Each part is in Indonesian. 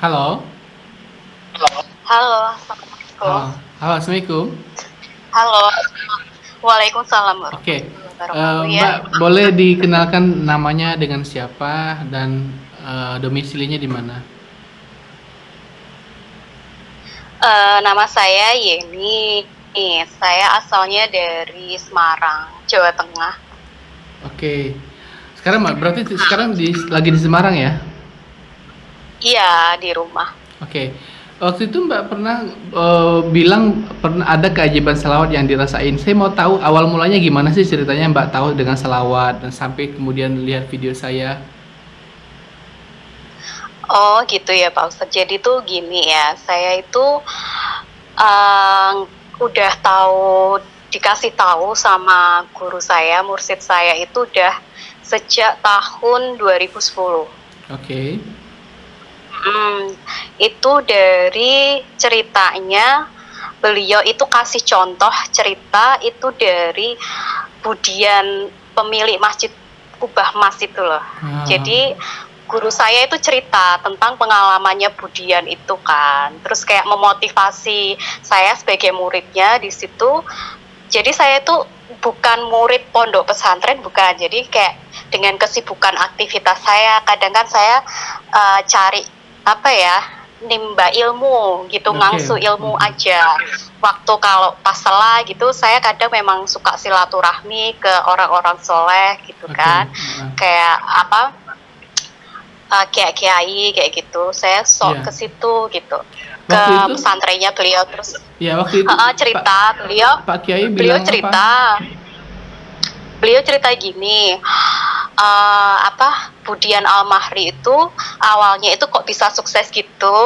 Halo, Halo, halo, Assalamualaikum. halo, assalamualaikum. Halo, waalaikumsalam Oke, warahmatullahi wabarakatuh ya. Mbak, boleh dikenalkan namanya dengan siapa dan domisilinya di mana? Nama saya Yeni. Saya asalnya dari Semarang, Jawa Tengah. Oke, sekarang Mbak, berarti sekarang lagi di Semarang ya? Iya, di rumah. Oke, waktu itu Mbak pernah bilang pernah ada keajaiban selawat yang dirasain. Saya mau tahu awal mulanya gimana sih ceritanya Mbak tahu dengan selawat dan sampai kemudian lihat video saya. Oh, gitu ya Pak Ustadz. Jadi tuh gini ya, saya itu eh, udah dikasih tahu sama guru saya, mursid saya itu udah sejak tahun 2010. Oke, Itu dari ceritanya beliau itu kasih contoh cerita itu dari Budian pemilik Masjid Kubah Mas itu loh. ah, Jadi guru saya itu cerita tentang pengalamannya Budian itu kan. Terus kayak memotivasi saya sebagai muridnya di situ. Jadi saya itu bukan murid pondok pesantren, bukan. Jadi kayak dengan kesibukan aktivitas saya, kadang kan saya cari apa ya, nimba ilmu gitu, oke, ngangsu ilmu aja. Waktu kalau pas salah gitu, saya kadang memang suka silaturahmi ke orang-orang soleh gitu oke, kan, kayak apa, kayak kiai kayak gitu. Saya sok iya. ke situ gitu, ke Waktu itu, pesantrennya beliau terus ya waktu itu Pak cerita beliau Pak Kiai beliau bilang apa? cerita beliau cerita gini, apa, Budian Al-Mahri itu awalnya itu kok bisa sukses gitu,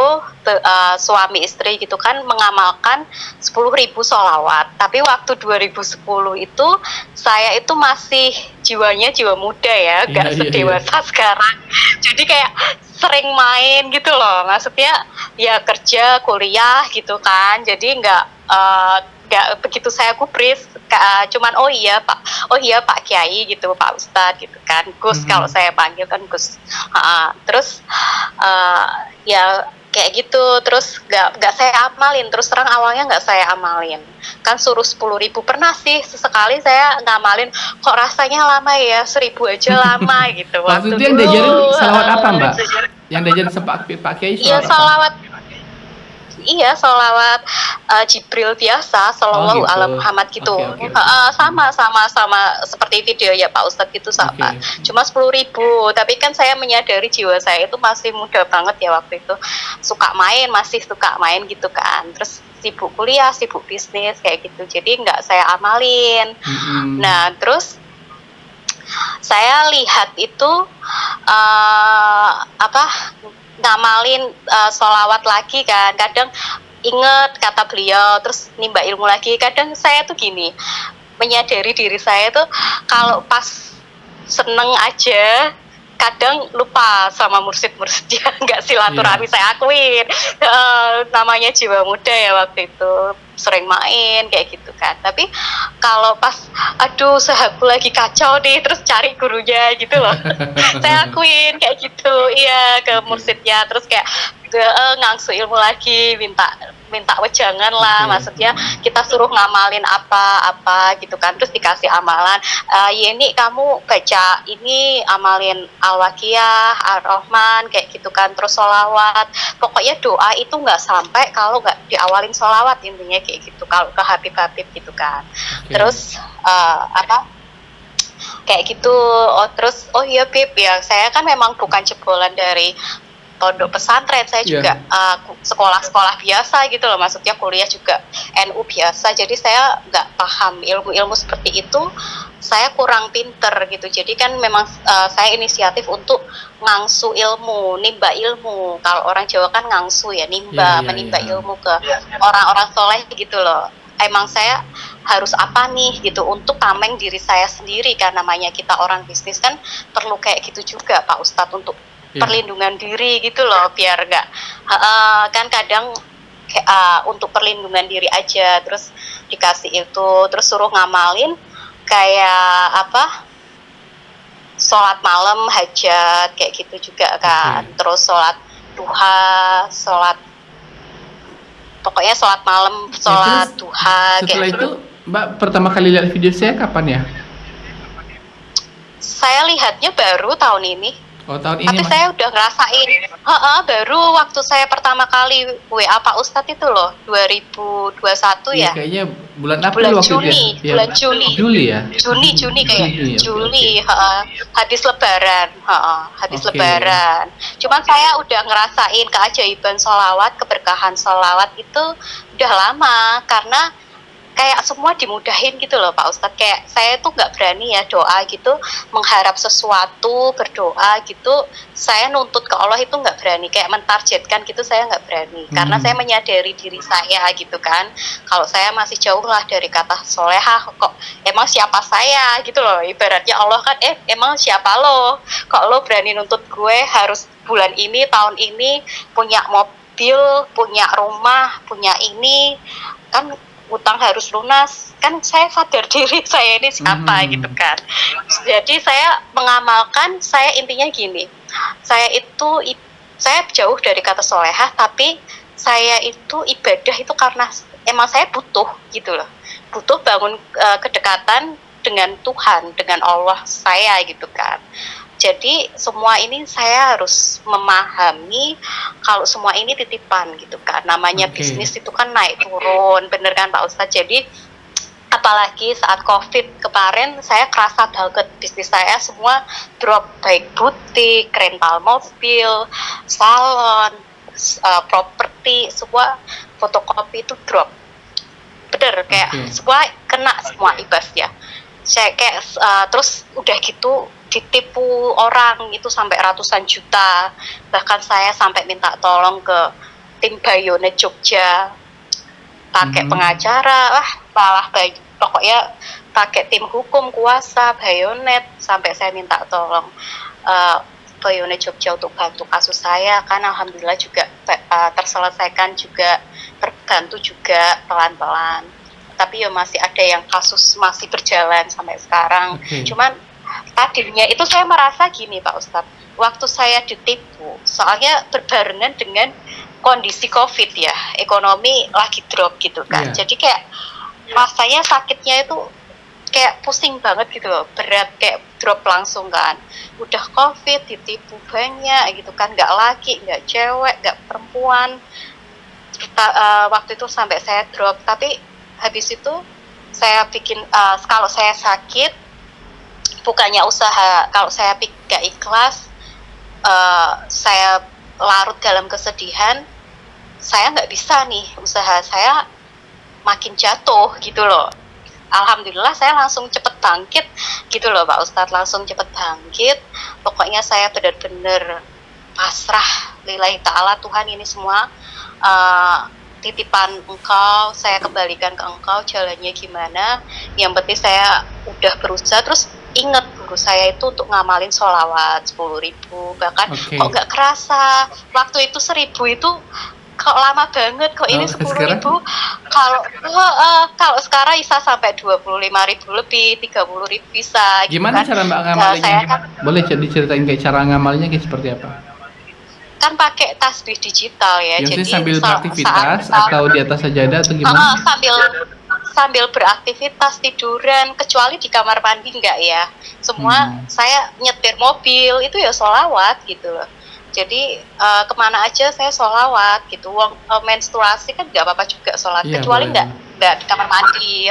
suami istri gitu kan mengamalkan 10.000 sholawat, tapi waktu 2010 itu saya itu masih jiwanya jiwa muda ya, Iya, gak iya, iya. sedewasa sekarang, jadi kayak sering main gitu loh, maksudnya ya kerja kuliah gitu kan, jadi nggak begitu saya gubris, cuman oh iya Pak Kiai gitu, Pak Ustadz gitu kan, Gus kalau Mhm. saya panggil kan Gus. Terus uh, ya kayak gitu, terus nggak saya amalin, terus terang awalnya nggak saya amalin, kan suruh 10.000 pernah sih sesekali saya ngamalin, kok rasanya lama ya, 1.000 aja lama gitu Waktu waktu itu yang dulu. diajarin salawat apa, Mbak? Yang diajarin sama Pak Kiai Iya salawat apa? salawat, iya sholawat Jibril biasa, Oh, Sallallahu gitu. ala Muhammad gitu. Oke, oke, oke. Mhm. Sama seperti video ya Pak Ustadz gitu, sama. Oke. Cuma 10.000. Tapi kan saya menyadari jiwa saya itu masih muda banget ya waktu itu. Masih suka main gitu kan. Terus sibuk kuliah, sibuk bisnis kayak gitu. Jadi nggak saya amalin. Mhm. Nah terus saya lihat itu apa, ngamalin sholawat lagi kan, kadang inget kata beliau terus nimba ilmu lagi, kadang saya tuh gini, menyadari diri saya tuh kalau pas seneng aja kadang lupa sama mursid-mursid yang nggak Iya. silaturahmi, saya akuin. Namanya jiwa muda ya waktu itu, sering main kayak gitu kan, tapi kalau pas aduh sahabu lagi kacau nih terus cari gurunya gitu loh. Saya akuin kayak gitu, iya, ke Oke. mursidnya, terus kayak ngangsu ilmu lagi, minta minta wejangan lah, Oke. maksudnya Mhm. kita suruh ngamalin apa-apa gitu kan, terus dikasih amalan, Yeni kamu baca ini, amalin Al-Waqiah, Ar-Rahman kayak gitu kan, terus sholawat, pokoknya doa itu nggak sampai kalau nggak diawalin sholawat, intinya kayak gitu kalau ke Habib-Habib gitu kan. Oke. Terus apa, kayak gitu. Oh terus, oh iya Bib ya, saya kan memang bukan jebolan dari pondok pesantren, saya Iya. juga sekolah-sekolah biasa gitu loh, maksudnya kuliah juga NU biasa, jadi saya nggak paham ilmu-ilmu seperti itu, saya kurang pinter gitu, jadi kan memang saya inisiatif untuk ngangsu ilmu, nimba ilmu, kalau orang Jawa kan ngangsu ya, Iya, iya, iya. menimba ilmu ke orang-orang soleh gitu loh. Emang saya harus apa nih gitu untuk tameng diri saya sendiri, kan namanya kita orang bisnis kan perlu kayak gitu juga Pak Ustadz, untuk Iya. perlindungan diri gitu loh, biar nggak kan kadang untuk perlindungan diri aja, terus dikasih itu, terus suruh ngamalin kayak apa, sholat malam hajat kayak gitu juga kan, Oke. terus sholat duha, sholat, pokoknya sholat malam, Ya, sholat terus duha setelah kayak itu gitu. Mbak pertama kali lihat video saya kapan ya? Saya lihatnya baru tahun ini. Oh, tahun ini Tapi Mas. saya udah ngerasain, baru waktu saya pertama kali WA Pak Ustadz itu loh, 2021 Iya, ya, kayaknya bulan April bulan waktu itu ya. Juni, Ya, bulan Juli, Juli ya. Juni kayak, Juni, oke, Juli, oke. habis Lebaran, habis Oke. Lebaran. Cuman saya udah ngerasain keajaiban sholawat, keberkahan sholawat itu udah lama, karena kayak semua dimudahin gitu loh Pak Ustadz. Kayak saya tuh nggak berani ya doa gitu, mengharap sesuatu, berdoa gitu, saya nuntut ke Allah itu nggak berani, kayak mentargetkan gitu saya nggak berani, karena saya menyadari diri saya gitu kan, kalau saya masih jauh lah dari kata solehah. Kok emang siapa saya gitu loh, ibaratnya Allah kan, emang siapa lo, kok lo berani nuntut gue harus bulan ini, tahun ini punya mobil, punya rumah, punya ini, kan utang harus lunas. Kan saya sadar diri saya ini siapa gitu kan. Jadi saya mengamalkan, saya intinya gini, saya itu saya jauh dari kata solehah, tapi saya itu ibadah itu karena emang saya butuh gitu loh, butuh bangun kedekatan dengan Tuhan, dengan Allah saya gitu kan. Jadi semua ini saya harus memahami kalau semua ini titipan gitu kan. Namanya Oke. bisnis itu kan naik turun, bener kan Pak Ustadz? Jadi apalagi saat COVID kemarin, saya kerasa banget bisnis saya semua drop, baik butik, rental mobil, salon, properti, semua fotokopi itu drop. Bener, kayak semua kena semua ibasnya. Saya kayak terus udah gitu ditipu orang itu sampai ratusan juta. Bahkan saya sampai minta tolong ke tim Bayonet Jogja, pakai pengacara lah, pokoknya pakai tim hukum kuasa Bayonet, sampai saya minta tolong Bayonet Jogja untuk bantu kasus saya, kan alhamdulillah juga terselesaikan juga, terbantu juga pelan-pelan. Tapi ya masih ada yang kasus masih berjalan sampai sekarang. Cuman tadinya itu saya merasa gini Pak Ustadz, waktu saya ditipu, soalnya berbarengan dengan kondisi COVID ya, ekonomi lagi drop gitu kan. Jadi kayak rasanya sakitnya itu kayak pusing banget gitu loh, berat, kayak drop langsung kan. Udah COVID ditipu banyak gitu kan, nggak laki, nggak cewek, nggak perempuan. Waktu itu sampai saya drop, tapi habis itu saya bikin kalau saya sakit bukannya usaha, kalau saya gak ikhlas, saya larut dalam kesedihan, saya nggak bisa nih, usaha saya makin jatuh gitu loh. Alhamdulillah saya langsung cepet bangkit gitu loh Pak Ustadz, langsung cepet bangkit. Pokoknya saya benar-benar pasrah lillahi ta'ala, Tuhan ini semua titipan Engkau, saya kembalikan ke Engkau, jalannya gimana, yang penting saya udah berusaha. Terus ingat guru saya itu untuk ngamalin sholawat 10.000, bahkan kok nggak kerasa waktu itu 1.000 itu kok lama banget, kok ini 10.000. Kalau sekarang bisa sampai 25.000 lebih, 30.000 bisa. Gimana gitu kan. cara Mbak ngamalinnya? Kan, boleh diceritain kayak cara ngamalinnya kayak seperti apa? Kan pakai tasbih digital ya. Yang jadi sambil beraktivitas atau di atas sajadah atau gimana? Sambil beraktivitas, tiduran, kecuali di kamar mandi enggak ya. Semua saya nyetir mobil itu ya sholawat gitu loh. Jadi kemana aja saya sholawat gitu. Menstruasi kan nggak apa-apa juga sholat, kecuali nggak di kamar mandi.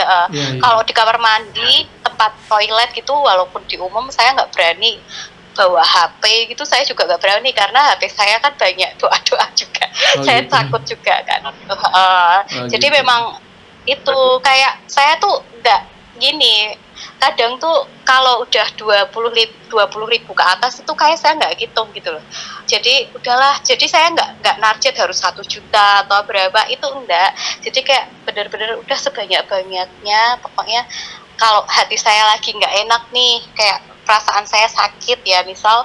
Kalau di kamar mandi, tempat toilet gitu, walaupun di umum saya nggak berani bawa HP gitu, saya juga nggak berani karena HP saya kan banyak doa-doa juga. Saya takut juga kan. Jadi memang itu kayak saya tuh nggak gini. Kadang tuh kalau udah 20.000 ke atas itu kayak saya nggak hitung gitu loh. Jadi udahlah, jadi saya nggak narget harus 1 juta atau berapa, itu enggak. Jadi kayak bener-bener udah sebanyak-banyaknya. Pokoknya kalau hati saya lagi nggak enak nih, kayak perasaan saya sakit ya, misal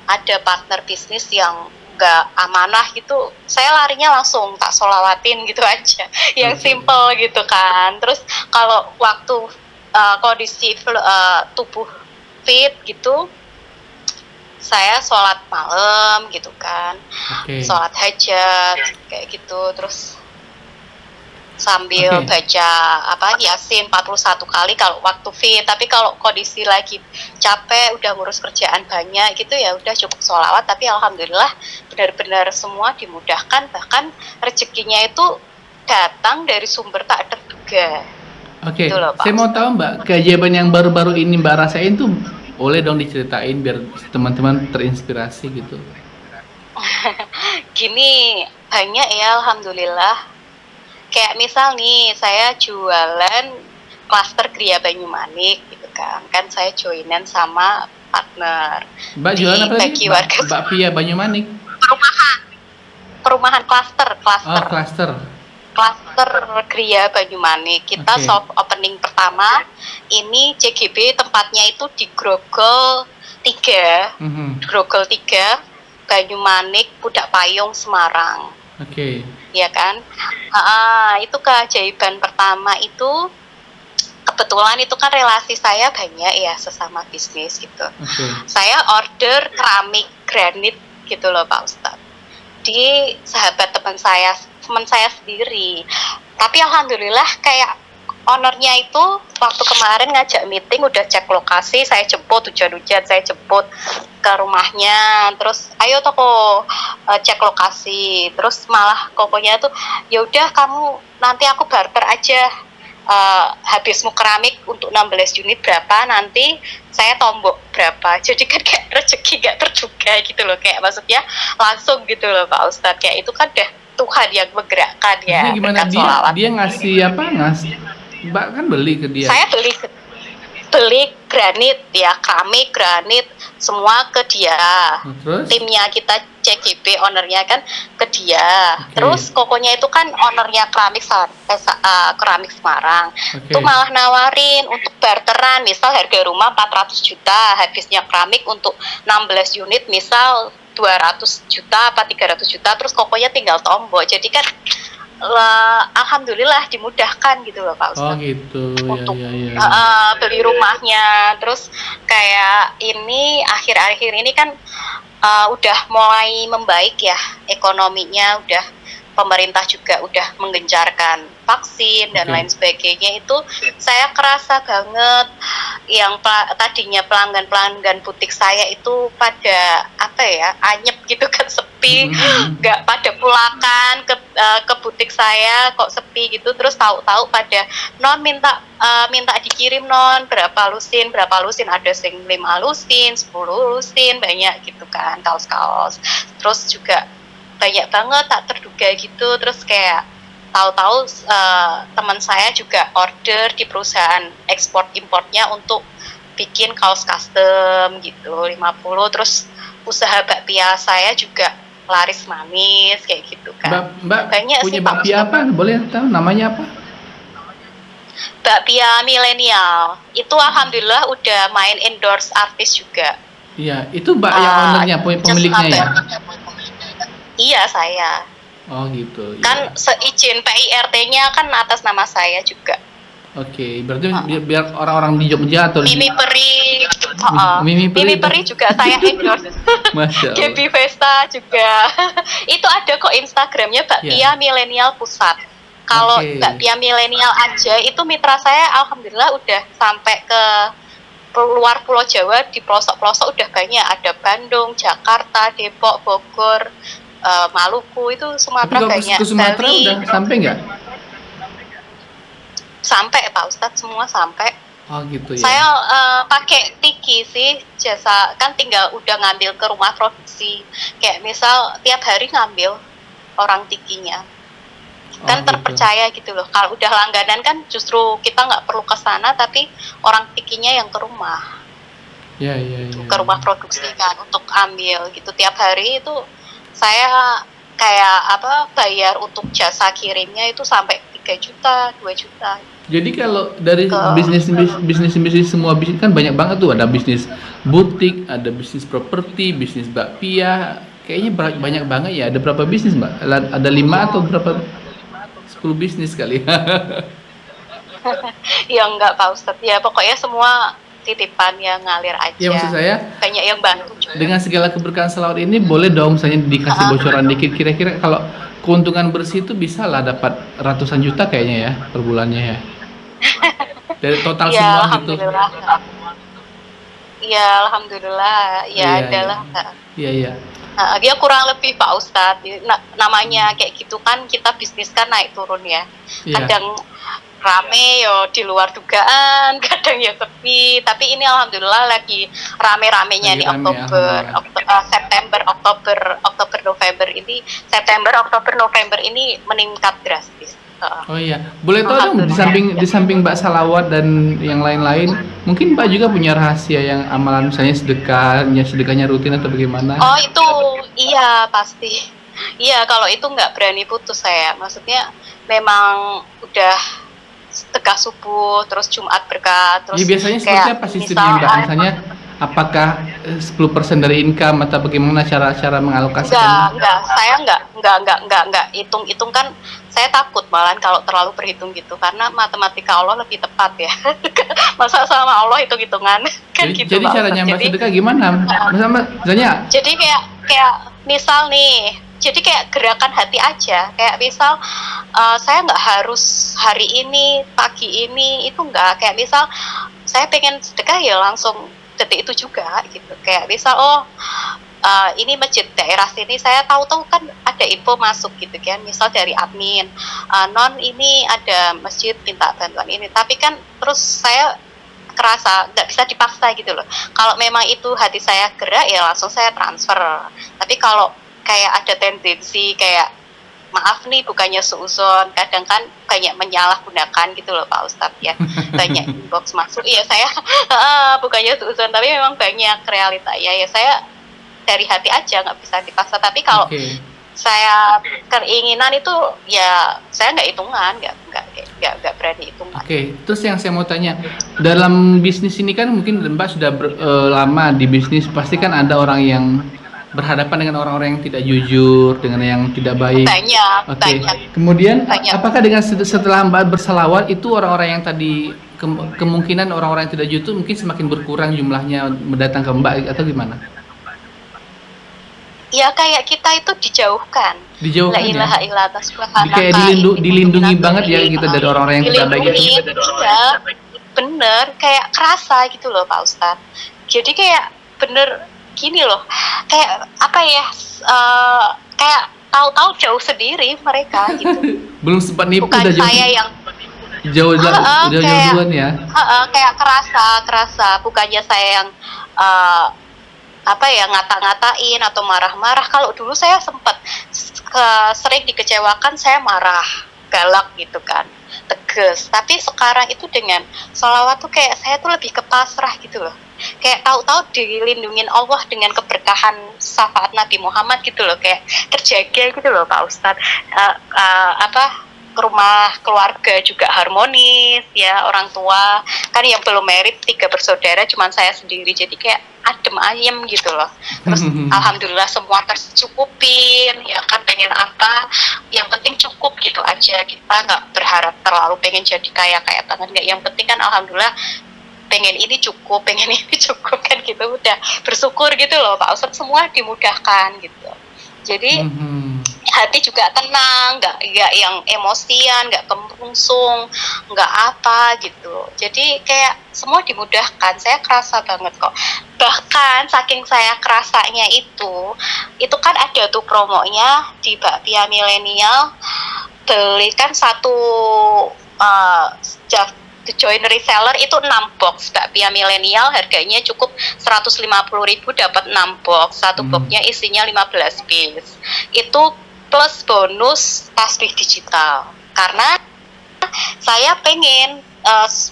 ada partner bisnis yang nggak amanah gitu, saya larinya langsung tak sholawatin gitu aja, yang simple gitu kan. Terus kalau waktu kondisi tubuh fit gitu, saya sholat malam gitu kan, Oke. sholat hajat kayak gitu, terus sambil Oke. baca Yasin 41 kali kalau waktu fit. Tapi kalau kondisi lagi capek, udah ngurus kerjaan banyak gitu ya udah cukup sholawat. Tapi alhamdulillah benar-benar semua dimudahkan, bahkan rezekinya itu datang dari sumber tak terduga. Oke, Gitu loh, Pak saya mau Ustadz. tahu Mbak, keajaiban yang baru-baru ini Mbak rasain tuh boleh dong diceritain biar teman-teman terinspirasi gitu. Gini, banyak ya alhamdulillah. Kayak misal nih, saya jualan klaster Gria Banyumanik gitu kan. Kan saya joinan sama partner Mbak jualan di apa tadi? bagi warga Mbak Pia Banyumanik. perumahan, perumahan klaster, Oh, klaster. klaster Gria Banyumanik. Kita Oke. soft opening pertama ini CGB, tempatnya itu di Grogol 3, Mhm. Grogol 3, Banyumanik, Pudak Payung, Semarang. Oke. Ya kan? Itu keajaiban pertama itu, kebetulan itu kan relasi saya banyak ya sesama bisnis gitu. Oke. Saya order keramik granit gitu loh Pak Ustadz, di sahabat teman saya sendiri. Tapi alhamdulillah kayak ownernya itu waktu kemarin ngajak meeting, udah cek lokasi, saya jemput, hujan-hujan saya jemput ke rumahnya, terus ayo toko cek lokasi, terus malah kokonya tuh ya udah kamu nanti aku barter aja, habismu keramik untuk 16 unit berapa, nanti saya tombok berapa. Jadi kan kayak rezeki gak terduga gitu loh, kayak maksudnya langsung gitu loh Pak Ustadz, kayak itu kan deh Tuhan yang menggerakkan Maksudnya ya gimana berkat dia sholawat. dia ngasih apa? Mbak kan beli ke dia. Saya beli granit ya, keramik granit semua ke dia. Terus? Timnya kita CGB, ownernya kan ke dia. Oke. Terus kokonya itu kan ownernya keramik Semarang. Oke. Itu malah nawarin untuk barteran, misal harga rumah 400 juta, habisnya keramik untuk 16 unit misal 200 juta apa 300 juta, terus kokonya tinggal tombol. Jadi kan alhamdulillah dimudahkan gitu loh Pak Oh Ustadz. gitu. Untuk Ya. beli rumahnya. Terus kayak ini akhir-akhir ini kan udah mulai membaik ya ekonominya, udah pemerintah juga udah menggencarkan vaksin dan Oke. lain sebagainya. Itu saya kerasa banget yang tadinya pelanggan butik saya itu pada anyep gitu kan, sepi, nggak pada pulakan ke butik saya, kok sepi gitu. Terus tahu-tahu pada non minta dikirim non berapa lusin, ada sing 5 lusin, 10 lusin, banyak gitu kan, kaos-kaos. Terus juga banyak banget tak terduga gitu. Terus kayak tahu-tahu teman saya juga order di perusahaan ekspor importnya untuk bikin kaos custom gitu 50. Terus usaha bakpia saya juga laris manis kayak gitu kan. Mbak Banyak punya sih, Pak bakpia Ustadz. apa? Boleh tahu namanya apa? Bakpia milenial itu alhamdulillah udah main endorse artis juga. Iya, itu Mbak yang ownernya, pemiliknya ya? Iya, saya. Oh gitu. Iya. Kan seizin PIRT-nya kan atas nama saya juga. Oke, berarti biar orang-orang di Jogja atau Mimi Peri, Mimi Peri juga saya endorse. Masya Allah. Gaby Vesta juga. Itu ada kok Instagramnya Bakpia Milenial Pusat. Kalau Oke. Bakpia Milenial aja itu mitra saya alhamdulillah udah sampai ke luar Pulau Jawa, di pelosok-pelosok udah banyak. Ada Bandung, Jakarta, Depok, Bogor, Maluku, itu Tapi Sumatera kalau banyak. ke Sumatera Bali udah sampai nggak? sampai Pak Ustadz, semua sampai. Oh gitu ya. Saya pakai Tiki sih, jasa kan tinggal udah ngambil ke rumah produksi. Kayak misal tiap hari ngambil orang Tikinya. Kan gitu. terpercaya gitu loh. Kalau udah langganan kan justru kita nggak perlu ke sana, tapi orang Tikinya yang ke rumah. Ya. Ke rumah produksi kan untuk ambil gitu. Tiap hari itu saya kayak bayar untuk jasa kirimnya itu sampai 3 juta, 2 juta. Jadi kalau dari bisnis semua bisnis kan banyak banget tuh, ada bisnis butik, ada bisnis properti, bisnis bakpia, kayaknya banyak banget ya. Ada berapa bisnis Mbak? Ada 5 atau berapa? 10 bisnis kali. Ya enggak Pak Ustadz, ya pokoknya semua titipan yang ngalir aja. Ya maksud saya banyak yang bantu dengan segala keberkahan selawat ini boleh dong misalnya dikasih bocoran dikit kira-kira kalau keuntungan bersih itu bisa lah dapat ratusan juta kayaknya ya per bulannya ya. Dari total Ya semua gitu. alhamdulillah. Ya alhamdulillah. Ya Iya, iya. adalah. Iya, iya. Dia kurang lebih Pak Ustadz. Namanya kayak gitu kan kita bisnis kan naik turun ya. Iya. Kadang rame yo di luar dugaan, kadang ya sepi. Tapi ini alhamdulillah lagi rame-ramenya Lagi nih rame, Oktober, September, Oktober, November ini, September, Oktober, November ini meningkat drastis. Oh iya, boleh tahu dong di samping Mbak Salawat dan yang lain-lain, mungkin Mbak juga punya rahasia yang amalan misalnya sedekahnya rutin atau bagaimana? Oh itu iya pasti. Iya kalau itu nggak berani putus saya. Maksudnya memang udah sedekah subuh, terus Jumat berkah, terus Ya biasanya seperti apa sistemnya Mbak? Misalnya apakah 10% dari income atau bagaimana cara mengalokasikannya? saya enggak hitung kan saya takut malahan kalau terlalu berhitung gitu karena matematika Allah lebih tepat ya. Masa sama Allah hitung-hitungan kan gitu. Jadi caranya Mbak sedekah gimana? Misalnya jadi kayak misal nih, jadi kayak gerakan hati aja, kayak misal saya nggak harus hari ini pagi ini itu enggak, kayak misal saya pengen sedekah ya langsung detik itu juga gitu, kayak misal ini masjid daerah sini saya tahu-tahu kan ada info masuk gitu kan, misal dari admin non ini ada masjid minta bantuan ini, tapi kan terus saya kerasa nggak bisa dipaksa gitu loh. Kalau memang itu hati saya gerak ya langsung saya transfer. Tapi kalau kayak ada tendensi kayak maaf nih bukannya suuzon, kadang kan banyak menyalahgunakan gitu loh Pak Ustadz ya, banyak inbox masuk, iya saya bukannya suuzon tapi memang banyak realita ya saya dari hati aja nggak bisa dipaksa. Tapi kalau saya keinginan itu ya saya nggak hitungan, nggak berani hitungan. Terus yang saya mau tanya, dalam bisnis ini kan mungkin Mbak sudah lama di bisnis, pasti kan ada orang yang berhadapan dengan orang-orang yang tidak jujur, dengan yang tidak baik. Banyak. Kemudian apakah dengan setelah Mbak bersalawat itu orang-orang yang tadi kemungkinan orang-orang yang tidak jujur mungkin semakin berkurang jumlahnya mendatang ke Mbak atau gimana? Ya kayak kita itu dijauhkan. La ilaha illallah subhanaka. Kayak dilindungi banget ya kita dari orang-orang yang tidak baik itu. Iya, bener. Kayak kerasa gitu loh Pak Ustadz. Jadi kayak bener gini loh. Kayak apa ya? Kayak tahu-tahu jauh sendiri mereka gitu. Belum sempat nipu udah jauh. Saya yang jauh duluan ya. Kayak kerasa. Bukannya saya yang ngata-ngatain atau marah-marah. Kalau dulu saya sempat sering dikecewakan, saya marah, galak gitu kan, tegas. Tapi sekarang itu dengan sholawat tuh kayak saya tuh lebih ke pasrah gitu loh. Kayak tahu-tahu dilindungin Allah dengan keberkahan syafaat Nabi Muhammad gitu loh, kayak terjaga gitu loh Pak Ustadz. Rumah keluarga juga harmonis ya, orang tua kan yang belum married 3 bersaudara, cuman saya sendiri, jadi kayak adem ayem gitu loh. Terus alhamdulillah semua tercukupin ya kan, pengen apa yang penting cukup gitu aja, kita nggak berharap terlalu pengen jadi kaya tangan, nggak, yang penting kan alhamdulillah pengen ini cukup kan gitu, udah bersyukur gitu loh Pak Ustadz, semua dimudahkan gitu. Jadi hati juga tenang, nggak yang emosian, nggak kemerungsung, nggak apa gitu. Jadi kayak semua dimudahkan, saya kerasa banget kok. Bahkan saking saya kerasanya itu kan ada tuh promonya di Bakpia Milenial, beli kan satu join reseller itu 6 box bakpia milenial, harganya cukup 150.000 dapat 6 box. Satu boxnya isinya 15 piece. Itu plus bonus tasbih digital. Karena saya pengen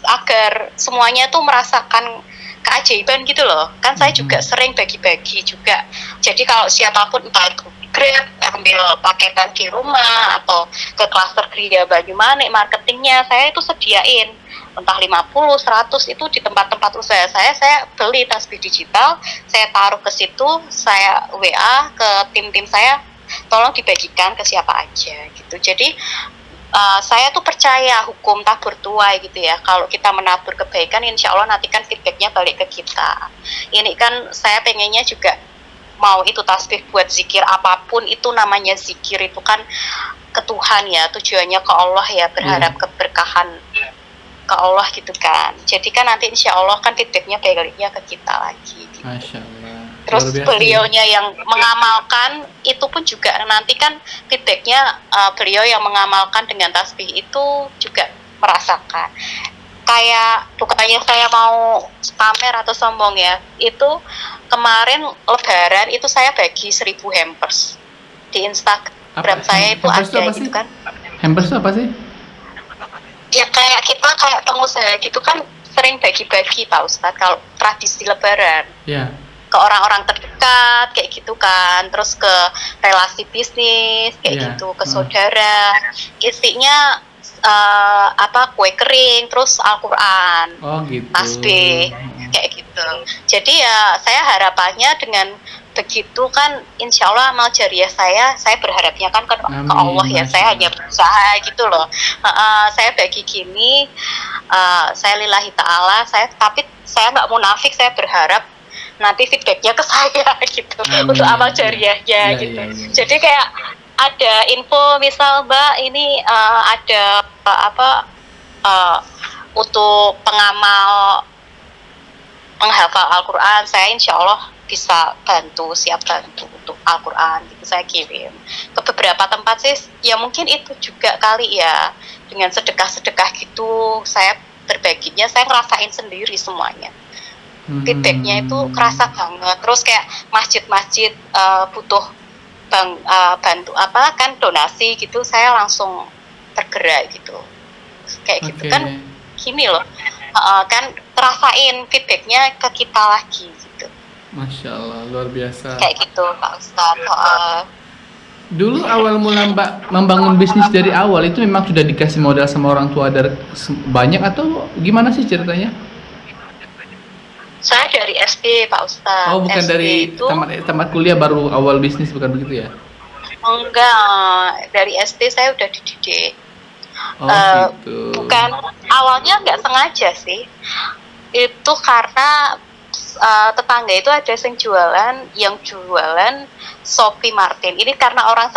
agar semuanya tuh merasakan keajaiban gitu loh. Kan saya juga sering bagi-bagi juga. Jadi kalau siapapun entah itu Grab, ambil paketan di rumah atau ke klaster Gria Banyumanik, marketingnya saya itu sediain entah 50, 100 itu di tempat-tempat usaha saya beli tasbih digital, saya taruh ke situ, saya WA ke tim-tim saya, tolong dibagikan ke siapa aja gitu. Jadi saya tuh percaya hukum tabur tuai gitu ya. Kalau kita menabur kebaikan, insya Allah nanti kan feedbacknya balik ke kita. Ini kan saya pengennya juga mau itu tasbih buat zikir apapun itu namanya zikir itu kan ke Tuhan ya, tujuannya ke Allah ya, berharap keberkahan ke Allah gitu kan. Jadi kan nanti insya Allah kan feedbacknya baliknya ke kita lagi. Gitu. Masya Allah. Terus beliaunya yang mengamalkan itu pun juga nanti kan feedbacknya beliau yang mengamalkan dengan tasbih itu juga merasakan. Kayak bukannya saya mau pamer atau sombong ya, itu kemarin Lebaran itu saya bagi 1000 hampers di Instagram saya itu ada gitu kan. Hampers itu apa sih? Ya kayak kita kayak pengusaha gitu kan sering bagi-bagi Pak Ustadz kalau tradisi Lebaran. Ya. Ke orang-orang terdekat kayak gitu kan, terus ke relasi bisnis kayak gitu, ke saudara, isinya kue kering, terus Al-Quran, tasbih kayak gitu. Jadi ya saya harapannya dengan begitu kan insya Allah amal jariah saya berharapnya kan ke Allah ya, saya hanya berusaha gitu loh. Saya bagi gini, saya lillahi ta'ala, tapi saya nggak munafik, saya berharap nanti feedbacknya ke saya gitu. Amin. Untuk amal jariahnya gitu. Jadi kayak ada info misal Mbak ini ada untuk penghafal Al-Quran, saya insya Allah bisa siap bantu untuk Al-Quran gitu, saya kirim ke beberapa tempat sih, ya mungkin itu juga kali ya, dengan sedekah-sedekah gitu saya berbaginya, saya ngerasain sendiri semuanya. Feedbacknya itu kerasa banget. Terus kayak masjid-masjid butuh bantu kan donasi gitu, saya langsung tergerak gitu. Kayak gitu kan gini loh, kan terasain feedbacknya ke kita lagi gitu. Masya Allah, luar biasa. Kayak gitu Pak Ustadz. Dulu awal mula Mbak membangun bisnis dari awal itu memang sudah dikasih modal sama orang tua dari banyak atau gimana sih ceritanya? Saya dari SD Pak Ustadz. Oh, bukan SD dari itu, tamat kuliah baru awal bisnis, bukan begitu ya? Enggak, dari SD saya udah dididik. Gitu. Bukan, awalnya nggak sengaja sih. Itu karena tetangga itu ada yang jualan Shopee Martin. Ini karena orang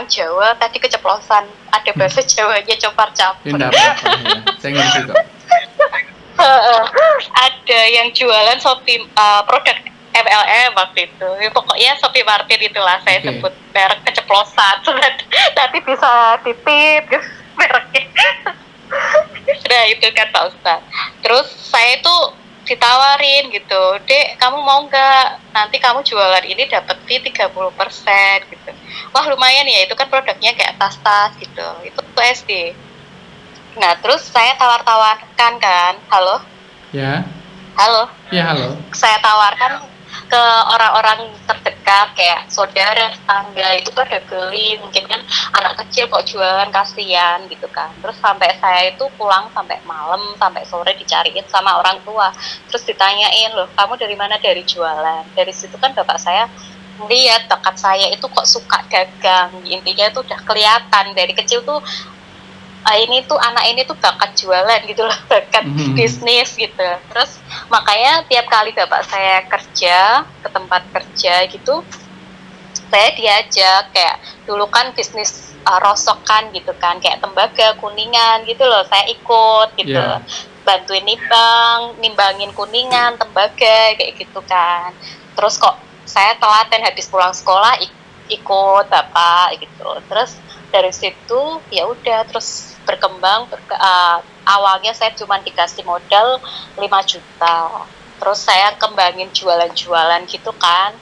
Jawa tadi keceplosan, ada bahasa Jawanya campur-campur. Tidak apa-apa ya. Saya ngerti kok. Ada yang jualan Shopee produk MLM waktu itu. Pokoknya Shopee Martin itulah saya sebut merek keceplosan. Nanti bisa titip mereknya. Nah itu kan Pak Ustadz. Terus saya itu ditawarin gitu, Dek kamu mau nggak? Nanti kamu jualan ini dapat fee 30% gitu. Wah lumayan ya, itu kan produknya kayak tas-tas gitu. Itu SD. Nah terus saya tawar-tawarkan kan, halo? Ya. Halo? Ya halo. Saya tawarkan ke orang-orang terdekat kayak saudara, tetangga itu kan ada geli, mungkin kan anak kecil kok jualan kasihan gitu kan. Terus sampai saya itu pulang sampai malam, sampai sore dicariin sama orang tua. Terus ditanyain, loh kamu dari mana? Dari jualan. Dari situ kan bapak saya melihat bakat saya itu kok suka dagang. Intinya itu udah kelihatan dari kecil tuh anak ini tuh bakat jualan gitu loh, bakat bisnis gitu. Terus makanya tiap kali bapak saya kerja ke tempat kerja gitu, saya diajak kayak dulu kan bisnis rosokan gitu kan, kayak tembaga Kuningan gitu loh, saya ikut gitu, bantuin nimbangin Kuningan, tembaga kayak gitu kan. Terus kok saya telaten habis pulang sekolah ikut bapak gitu. Terus dari situ ya udah terus berkembang. Awalnya saya cuma dikasih modal 5 juta. Terus saya kembangin jualan-jualan gitu kan,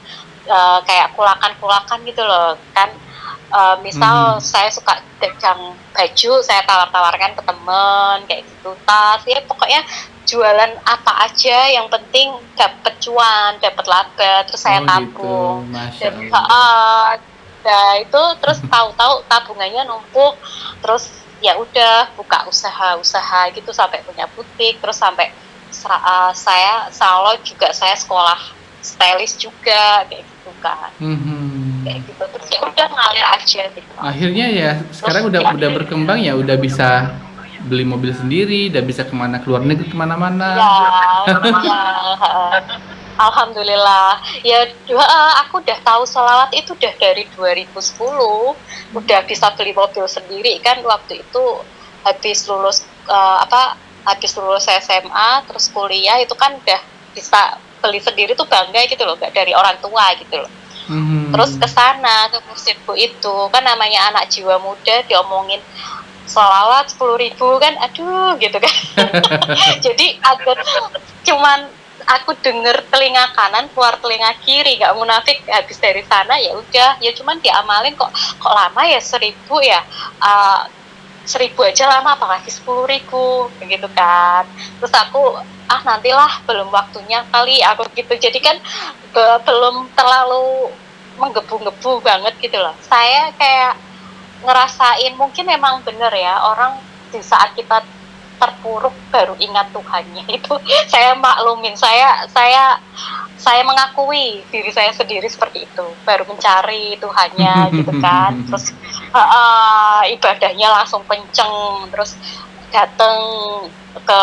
kayak kulakan-kulakan gitu loh kan. Misal saya suka dagang baju, saya tawar-tawarkan ke temen kayak gitu, tas ya pokoknya jualan apa aja yang penting dapat cuan, dapat laba, terus saya tabung. Gitu. Nah itu terus tahu-tahu tabungannya numpuk, terus ya udah buka usaha gitu sampai punya butik, terus sampai saya salon juga, saya sekolah stylist juga kayak gitu kan. kayak gitu. Terus ya udah ngalir aja gitu. Akhirnya ya Terus sekarang udah berkembang ya, udah bisa beli mobil sendiri, udah bisa kemana, keluar negeri kemana-mana. ya, ya, alhamdulillah. Ya, aku udah tahu sholawat itu udah dari 2010, udah bisa beli mobil sendiri kan waktu itu habis lulus habis lulus SMA terus kuliah itu kan udah bisa beli sendiri tuh bangga gitu loh, gak dari orang tua gitu loh. Terus ke sana ke masjidku itu kan namanya anak jiwa muda diomongin sholawat 10.000 kan, aduh gitu kan. Jadi agak cuman aku denger telinga kanan keluar telinga kiri, gak munafik. Habis dari sana ya udah, ya cuman diamalin kok lama ya 1.000 ya. 1.000 aja lama apalagi 10.000 begitu kan. Terus aku nantilah belum waktunya kali aku gitu. Jadi kan belum terlalu menggebu-gebu banget gitu loh. Saya kayak ngerasain mungkin memang bener ya, orang di saat kita terpuruk baru ingat Tuhannya itu. Saya maklumin, saya mengakui diri saya sendiri seperti itu, baru mencari Tuhannya gitu kan. Terus ibadahnya langsung kenceng, terus datang ke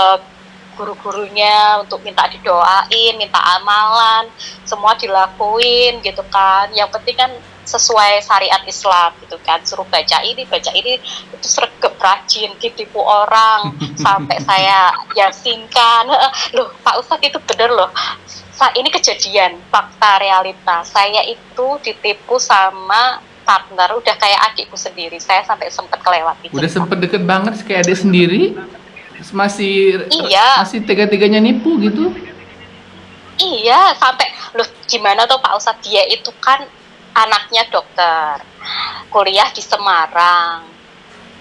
guru-gurunya untuk minta didoain, minta amalan, semua dilakuin gitu kan. Yang penting kan sesuai syariat Islam gitu kan, suruh baca ini itu sregep rajin ditipu orang sampai saya yasinkan. Loh Pak Ustadz itu bener loh, ini kejadian fakta realita, saya itu ditipu sama partner udah kayak adikku sendiri, saya sampai sempet kelewat itu. Udah sempet deket banget kayak adik sendiri, masih Iya, masih tega-teganya nipu gitu. iya, sampai loh gimana tuh Pak Ustadz, dia itu kan anaknya dokter, kuliah di Semarang,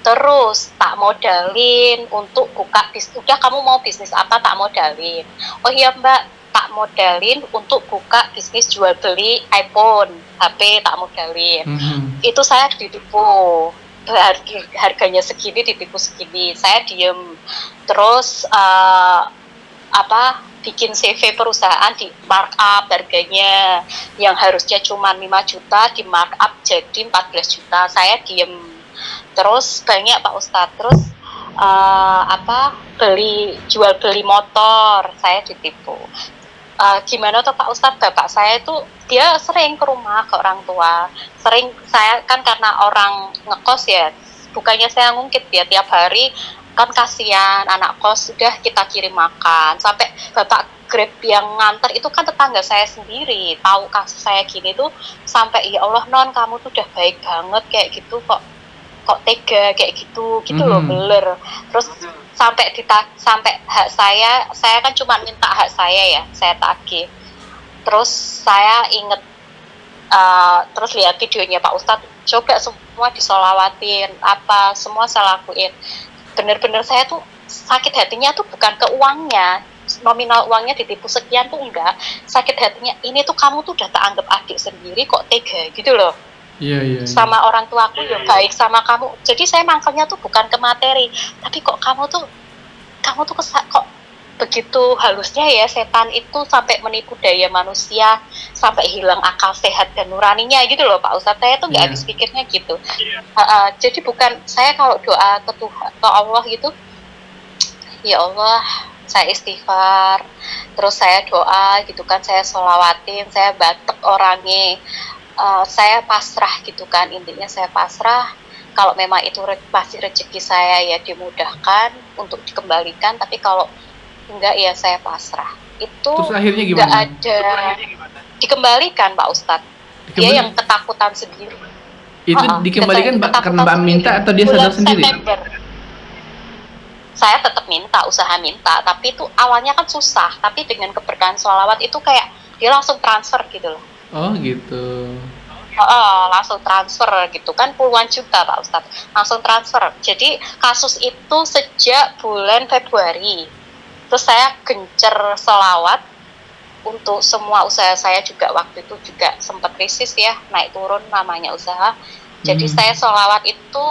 terus tak modalin untuk buka bisnis. Udah kamu mau bisnis apa, tak modalin. Oh iya Mbak, tak modalin untuk buka bisnis jual beli iPhone, HP tak modalin. Itu saya ditipu, harganya segini ditipu segini, saya diem. Terus bikin CV perusahaan di markup harganya, yang harusnya cuma 5 juta di markup jadi 14 juta, saya diem. Terus banyak Pak Ustadz, terus jual beli motor saya ditipu. Gimana tuh Pak Ustadz, bapak saya itu dia sering ke rumah ke orang tua, sering, saya kan karena orang ngekos ya, bukannya saya ngungkit ya, tiap hari kan kasihan anak kos, sudah kita kirim makan. Sampai bapak Grab yang nganter itu kan tetangga saya sendiri, tahu kasus saya gini tuh, sampai ya Allah non kamu tuh udah baik banget kayak gitu, kok tega kayak gitu loh, beler. Terus sampai hak saya kan cuma minta hak saya ya, saya tagih. Terus saya inget, terus lihat videonya Pak Ustadz, coba semua disolawatin, apa semua saya lakuin. Bener-bener saya tuh sakit hatinya tuh bukan ke uangnya, nominal uangnya ditipu sekian tuh enggak, sakit hatinya ini tuh kamu tuh udah tak anggap adik sendiri kok tega gitu loh. Iya. Sama orang tua aku ya baik sama kamu, jadi saya mangkelnya tuh bukan ke materi, tapi kok kamu tuh kok begitu halusnya ya setan itu sampai menipu daya manusia, sampai hilang akal sehat dan nuraninya gitu loh Pak Ustadz. Saya tuh nggak habis pikirnya gitu. Jadi bukan saya kalau doa ke Tuhan, ke Allah gitu, ya Allah saya istighfar, terus saya doa gitu kan, saya sholawatin, saya batek orangnya, saya pasrah gitu kan, intinya saya pasrah. Kalau memang itu pasti rezeki saya ya dimudahkan untuk dikembalikan, tapi kalau enggak ya saya pasrah. Itu terus akhirnya gimana? Enggak ada dikembalikan Pak Ustadz. Dia yang ketakutan sendiri. Itu dikembalikan karena Mbak minta atau dia sadar sendiri? September. Saya tetap minta, usaha minta, tapi itu awalnya kan susah, tapi dengan keberkahan sholawat itu kayak dia langsung transfer gitu loh. Oh gitu. Langsung transfer gitu kan, puluhan juta Pak Ustadz, langsung transfer. Jadi kasus itu sejak bulan Februari. Terus saya gencer selawat untuk semua usaha saya juga, waktu itu juga sempat krisis ya, naik turun namanya usaha. Jadi saya selawat itu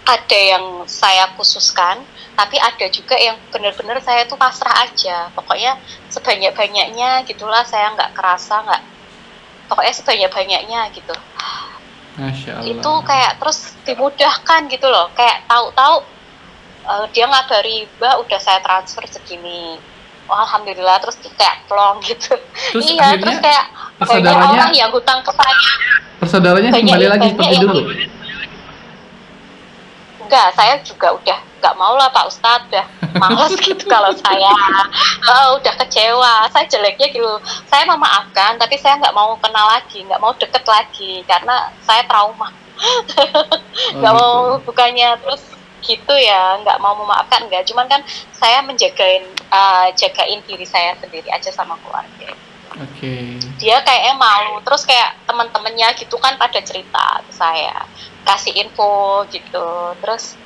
ada yang saya khususkan, tapi ada juga yang benar-benar saya tuh pasrah aja. Pokoknya sebanyak-banyaknya gitulah, saya nggak kerasa, pokoknya sebanyak-banyaknya gitu. Masya Allah. Itu kayak terus dimudahkan gitu loh, kayak tahu-tahu dia ngabari, Mbak udah saya transfer segini. Wah, alhamdulillah, terus kayak plong gitu. Terus Iya, akhirnya terus kayak banyak persaudaranya orang yang hutang ke saya. persaudaranya Banyak kembali lagi banyak seperti yang dulu. enggak, saya juga udah nggak mau lah Pak Ustadz, udah males gitu kalau saya udah kecewa. Saya jeleknya gitu, saya memaafkan, tapi saya nggak mau kenal lagi, nggak mau deket lagi, karena saya trauma. Oh Nggak gitu. mau, bukannya terus gitu ya, nggak mau memaafkan, nggak. Cuman kan saya jagain diri saya sendiri aja sama keluarga. Oke. Dia kayaknya malu, terus kayak teman-temannya gitu kan pada cerita ke saya, kasih info gitu. Terus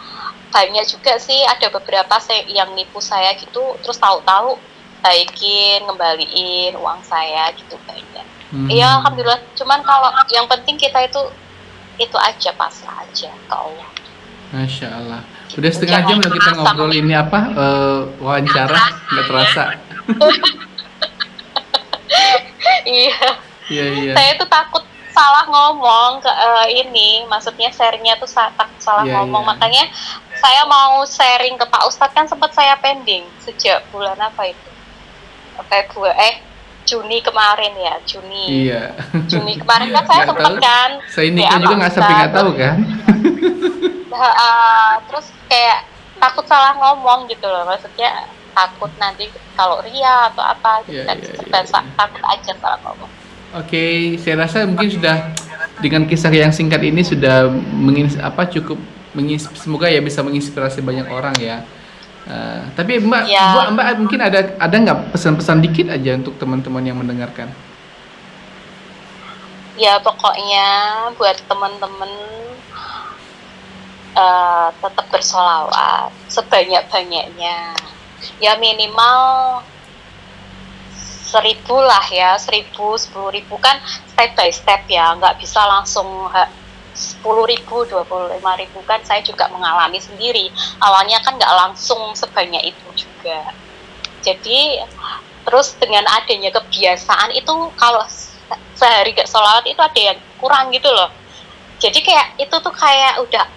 banyak juga sih, ada beberapa yang nipu saya gitu, terus tahu-tahu baikin, ngembaliin uang saya gitu banyak. Iya, alhamdulillah. Cuman kalau yang penting kita itu aja, pasrah aja ke Allah. Masya Allah. Udah setengah jam loh kita Jangan ngobrol ini apa wawancara, nggak terasa. Iya. Iya iya. Saya tuh takut salah ngomong ke ini, maksudnya share-nya tuh takut salah Iya, ngomong. iya. Makanya saya mau sharing ke Pak Ustadz, kan sempat saya pending sejak bulan apa itu? Juni kemarin ya, Juni. Iya. Juni kemarin kan saya Nggak sempat tahu. kan. Saya kayak nikah juga Pak nggak sampai nggak Ustadz, tahu kan. terus kayak takut salah ngomong gitu loh, maksudnya takut nanti kalau ria atau apa gitu Iya, kan, iya, serba iya, iya. takut aja salah ngomong. Oke, saya rasa mungkin sudah dengan kisah yang singkat ini sudah cukup semoga ya bisa menginspirasi banyak orang ya. Tapi Ya. Mbak mungkin ada nggak pesan-pesan dikit aja untuk teman-teman yang mendengarkan? Ya pokoknya buat teman-teman tetap bersolawat sebanyak-banyaknya. Ya minimal 1.000 lah ya, 1.000, 10.000 kan step by step ya, nggak bisa langsung 10.000, 25.000 kan saya juga mengalami sendiri. Awalnya kan nggak langsung sebanyak itu juga. Jadi terus dengan adanya kebiasaan itu, kalau sehari gak sholawat itu ada yang kurang gitu loh. Jadi kayak itu tuh kayak udah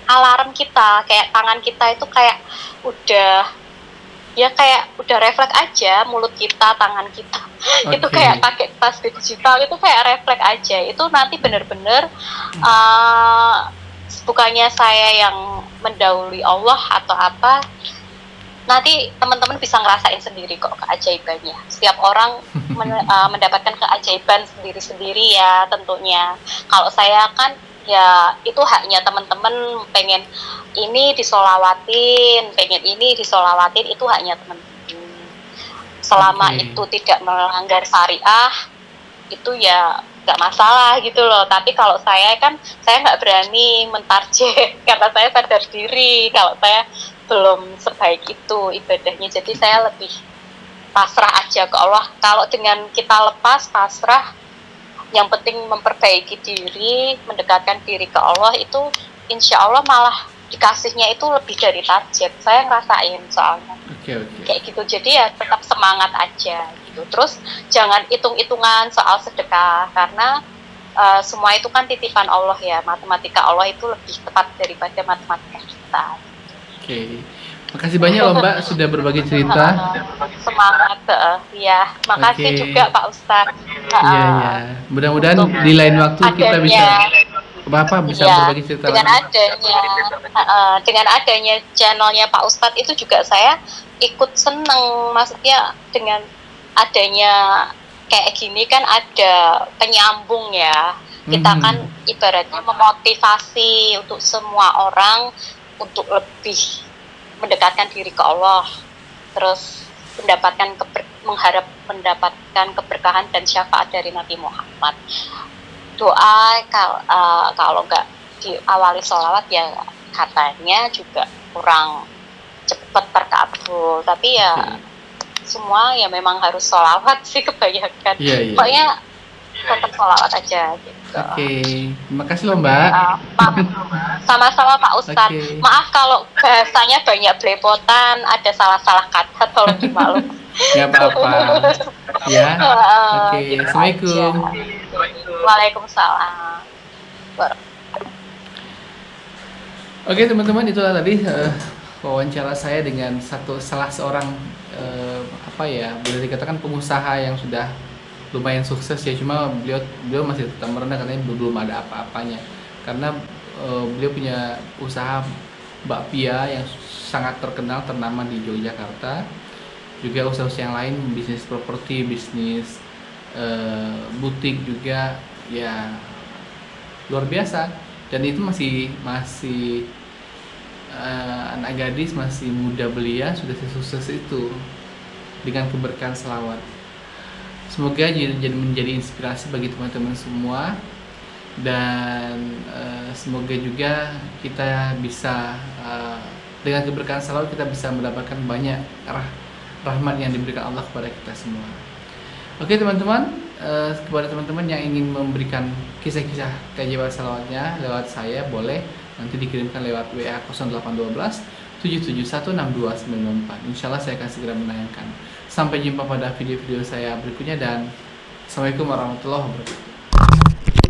alarm kita, kayak tangan kita itu kayak udah refleks aja, mulut kita, tangan kita. Itu Oke. kayak pakai tas digital itu kayak refleks aja. Itu nanti bener-bener bukannya saya yang mendahului Allah atau apa, nanti teman-teman bisa ngerasain sendiri kok keajaibannya. Setiap orang mendapatkan keajaiban sendiri-sendiri ya tentunya. Kalau saya kan ya itu haknya teman-teman, pengen ini disolawatin, pengen ini disolawatin, itu haknya teman-teman. Selama Oke. itu tidak melanggar syariah, itu ya nggak masalah gitu loh. Tapi kalau saya kan, saya nggak berani mentarget karena saya sadar diri kalau saya belum sebaik itu ibadahnya. Jadi saya lebih pasrah aja ke Allah. Kalau dengan kita lepas pasrah, yang penting memperbaiki diri, mendekatkan diri ke Allah, itu insya Allah malah dikasihnya itu lebih dari target. Saya ngerasain soalnya. Oke. Kayak gitu. Jadi ya tetap semangat aja gitu. Terus jangan hitung-hitungan soal sedekah, karena semua itu kan titipan Allah ya. Matematika Allah itu lebih tepat daripada matematika kita. Oke. Makasih banyak loh Mbak sudah berbagi cerita. Semangat ya. Makasih Oke. juga Pak Ustadz. Iya iya. Mudah-mudahan di lain waktu kita bisa bisa Iya, berbagi cerita dengan lagi. dengan adanya channelnya Pak Ustadz itu juga saya ikut seneng. Maksudnya dengan adanya kayak gini kan ada penyambung ya. Kita kan ibaratnya memotivasi untuk semua orang untuk lebih mendekatkan diri ke Allah, terus mengharap mendapatkan keberkahan dan syafaat dari Nabi Muhammad. Doa kalau nggak diawali sholawat ya katanya juga kurang cepat terkabul. Tapi ya semua ya memang harus sholawat sih kebanyakan. Iya. Pokoknya tetap sholawat aja gitu. Oke. Terima kasih loh Mbak. Sama-sama Pak Ustadz. Oke. Maaf kalau bahasanya banyak belepotan, ada salah-salah kata, tolong dimaklum. Nggak apa-apa. Ya. Oke. Gitu Assalamualaikum. aja. Waalaikumsalam. Oke teman-teman, itulah tadi wawancara saya dengan salah seorang apa ya, boleh dikatakan pengusaha yang sudah lumayan sukses ya, cuma beliau masih tetap merendah, katanya belum ada apa-apanya karena beliau punya usaha bakpia yang sangat terkenal ternama di Yogyakarta, juga usaha-usaha yang lain, bisnis properti, bisnis butik juga ya, luar biasa. Dan itu masih anak gadis, masih muda belia, sudah sukses itu dengan keberkahan selawat. Semoga menjadi inspirasi bagi teman-teman semua, dan semoga juga kita bisa dengan keberkahan selawat kita bisa mendapatkan banyak rahmat yang diberikan Allah kepada kita semua. Oke teman-teman, kepada teman-teman yang ingin memberikan kisah-kisah keajaiban salawatnya lewat saya, boleh nanti dikirimkan lewat WA 0812 771 62994. Insyaallah saya akan segera menayangkan. Sampai jumpa pada video-video saya berikutnya, dan Assalamualaikum warahmatullahi wabarakatuh.